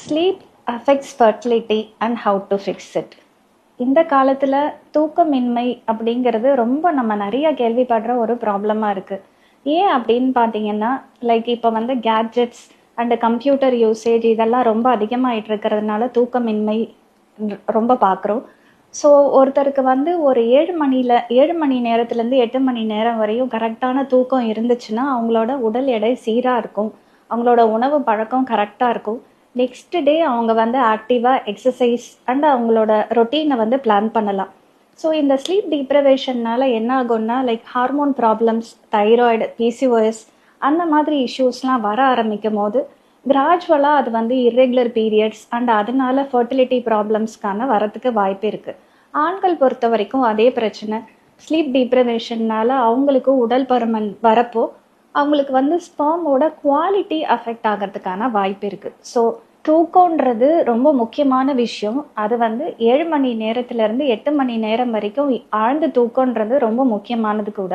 Sleep affects fertility and how to fix it. இந்த காலத்தில் தூக்கமின்மை அப்படிங்கிறது ரொம்ப நம்ம நிறைய கேள்விப்படுற ஒரு ப்ராப்ளமாக இருக்குது. ஏன் அப்படின்னு பார்த்தீங்கன்னா, லைக் இப்போ வந்து கேட்ஜெட்ஸ் அண்டு கம்ப்யூட்டர் யூசேஜ் இதெல்லாம் ரொம்ப அதிகமாகிட்டு இருக்கிறதுனால தூக்கமின்மை ரொம்ப பார்க்குறோம். ஸோ ஒருத்தருக்கு வந்து ஒரு 7 மணி நேரத்துலேருந்து 8 மணி நேரம் வரையும் கரெக்டான தூக்கம் இருந்துச்சுன்னா அவங்களோட உடல் எடை சீராக இருக்கும், அவங்களோட உணவு பழக்கம் கரெக்டாக இருக்கும். நெக்ஸ்ட் டே அவங்க வந்து ஆக்டிவாக எக்ஸசைஸ் அண்ட் அவங்களோட ரொட்டீனை வந்து பிளான் பண்ணலாம். ஸோ இந்த ஸ்லீப் டிப்ரவேஷன்னால என்ன ஆகும்னா, like hormone problems, thyroid, PCOS அந்த மாதிரி இஷ்யூஸ்லாம் வர ஆரம்பிக்கும் போது கிராஜுவலாக அது வந்து இர்ரெகுலர் பீரியட்ஸ் அண்ட் அதனால ஃபர்டிலிட்டி ப்ராப்ளம்ஸ்க்கான வரத்துக்கு வாய்ப்பு இருக்குது. ஆண்கள் பொறுத்த வரைக்கும் அதே பிரச்சனை. ஸ்லீப் டிப்ரவேஷன்னால அவங்களுக்கு உடல் பருமன் வரப்போ அவங்களுக்கு வந்து ஸ்பெர்மோட குவாலிட்டி அஃபெக்ட் ஆகிறதுக்கான வாய்ப்பு இருக்குது. ஸோ தூக்கம்ன்றது ரொம்ப முக்கியமான விஷயம். அது வந்து 7 மணி நேரத்துலேருந்து 8 மணி நேரம் வரைக்கும் ஆழ்ந்த தூக்கம்ன்றது ரொம்ப முக்கியமானது கூட.